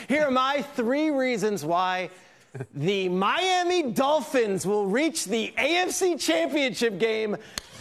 Here are my 3 reasons why the Miami Dolphins will reach the AFC Championship game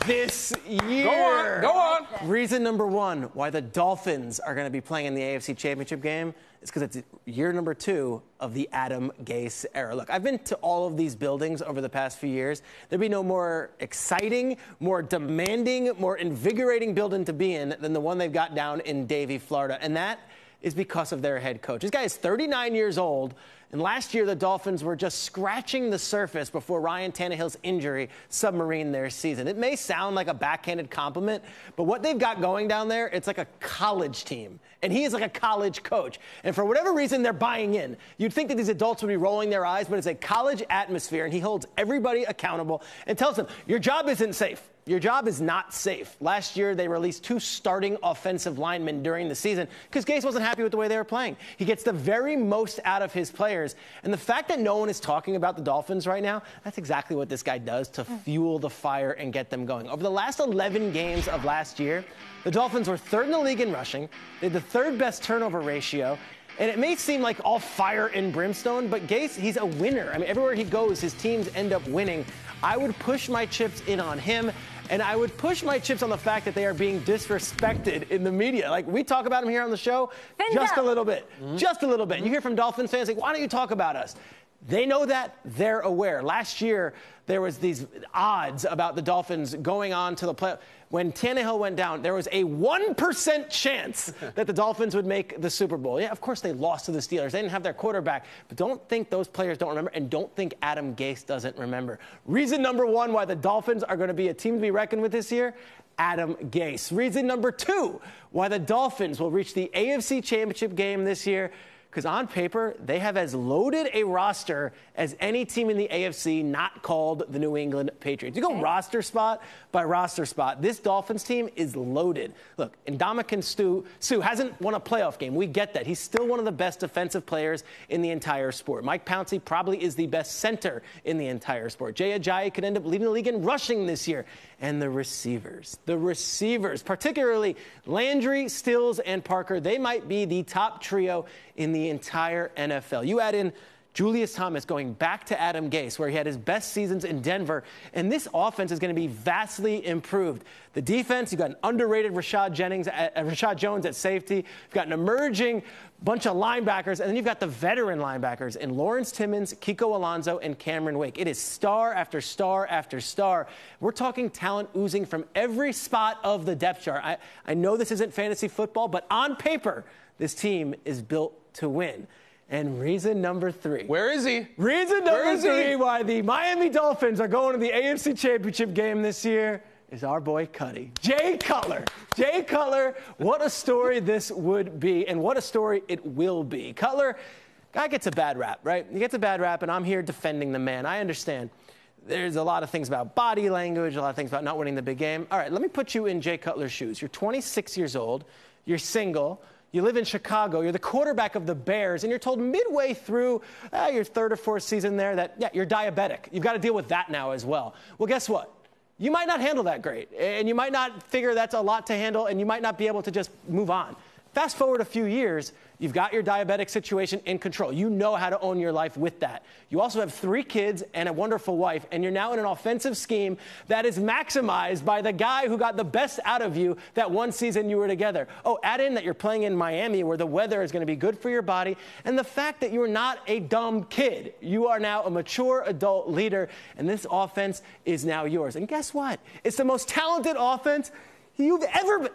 this year. Go on. Reason number 1 why the Dolphins are going to be playing in the AFC Championship game is because it's year number 2 of the Adam Gase era. Look, I've been to all of these buildings over the past few years. There'd be no more exciting, more demanding, more invigorating building to be in than the one they've got down in Davie, Florida. And that is because of their head coach. This guy is 39 years old, and last year the Dolphins were just scratching the surface before Ryan Tannehill's injury submarined their season. It may sound like a backhanded compliment, but what they've got going down there, it's like a college team, and he is like a college coach. And for whatever reason, they're buying in. You'd think that these adults would be rolling their eyes, but it's a college atmosphere, and he holds everybody accountable and tells them, your job isn't safe. Your job is not safe. Last year, they released 2 starting offensive linemen during the season because Gase wasn't happy with the way they were playing. He gets the very most out of his players. And the fact that no one is talking about the Dolphins right now, that's exactly what this guy does to fuel the fire and get them going. Over the last 11 games of last year, the Dolphins were 3rd in the league in rushing. They had the 3rd best turnover ratio. And it may seem like all fire and brimstone, but Gase, he's a winner. I mean, everywhere he goes, his teams end up winning. I would push my chips in on him. And I would push my chips on the fact that they are being disrespected in the media. Like, we talk about them here on the show just a little bit. Just a little bit. You hear from Dolphins fans like, why don't you talk about us? They know that. They're aware. Last year, there was these odds about the Dolphins going on to the playoffs. When Tannehill went down, there was a 1% chance that the Dolphins would make the Super Bowl. Yeah, of course they lost to the Steelers. They didn't have their quarterback. But don't think those players don't remember, and don't think Adam Gase doesn't remember. Reason number 1 why the Dolphins are going to be a team to be reckoned with this year, Adam Gase. Reason number 2 why the Dolphins will reach the AFC Championship game this year, because on paper, they have as loaded a roster as any team in the AFC not called the New England Patriots. You go roster spot by roster spot. This Dolphins team is loaded. Look, Ndamukong Suh hasn't won a playoff game. We get that. He's still one of the best defensive players in the entire sport. Mike Pouncey probably is the best center in the entire sport. Jay Ajayi could end up leading the league in rushing this year. And the receivers, particularly Landry, Stills, and Parker, they might be the top trio in the entire NFL. You add in Julius Thomas going back to Adam Gase, where he had his best seasons in Denver, and this offense is going to be vastly improved. The defense, you've got an underrated Rashad Jones at safety. You've got an emerging bunch of linebackers, and then you've got the veteran linebackers in Lawrence Timmons, Kiko Alonso, and Cameron Wake. It is star after star after star. We're talking talent oozing from every spot of the depth chart. I know this isn't fantasy football, but on paper, this team is built to win. And reason number 3. Where is he? Reason number 3 why the Miami Dolphins are going to the AFC Championship game this year is our boy Cuddy. Jay Cutler. Jay Cutler, what a story this would be, and what a story it will be. Cutler, guy gets a bad rap, right? He gets a bad rap, and I'm here defending the man. I understand. There's a lot of things about body language, a lot of things about not winning the big game. All right, let me put you in Jay Cutler's shoes. You're 26 years old. You're single. You live in Chicago, you're the quarterback of the Bears, and you're told midway through your 3rd or 4th season there that, yeah, you're diabetic. You've got to deal with that now as well. Well, guess what? You might not handle that great, and you might not figure that's a lot to handle, and you might not be able to just move on. Fast forward a few years, you've got your diabetic situation in control. You know how to own your life with that. You also have 3 kids and a wonderful wife, and you're now in an offensive scheme that is maximized by the guy who got the best out of you that one season you were together. Oh, add in that you're playing in Miami where the weather is going to be good for your body, and the fact that you're not a dumb kid. You are now a mature adult leader, and this offense is now yours. And guess what? It's the most talented offense you've ever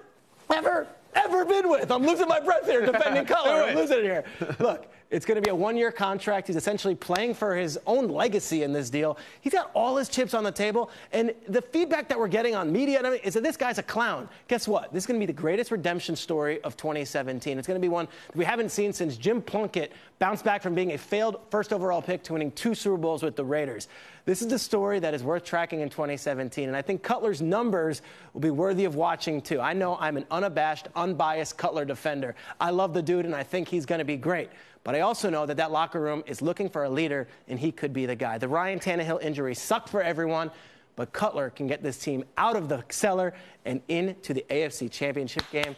been with. I'm losing my breath here defending Cutler. I'm losing it here. Look, it's going to be a 1-year contract. He's essentially playing for his own legacy in this deal. He's got all his chips on the table. And the feedback that we're getting on media is that this guy's a clown. Guess what? This is going to be the greatest redemption story of 2017. It's going to be one that we haven't seen since Jim Plunkett bounced back from being a failed 1st overall pick to winning 2 Super Bowls with the Raiders. This is the story that is worth tracking in 2017, and I think Cutler's numbers will be worthy of watching, too. I know I'm an unabashed, unbiased Cutler defender. I love the dude, and I think he's going to be great. But I also know that that locker room is looking for a leader, and he could be the guy. The Ryan Tannehill injury sucked for everyone, but Cutler can get this team out of the cellar and into the AFC Championship game.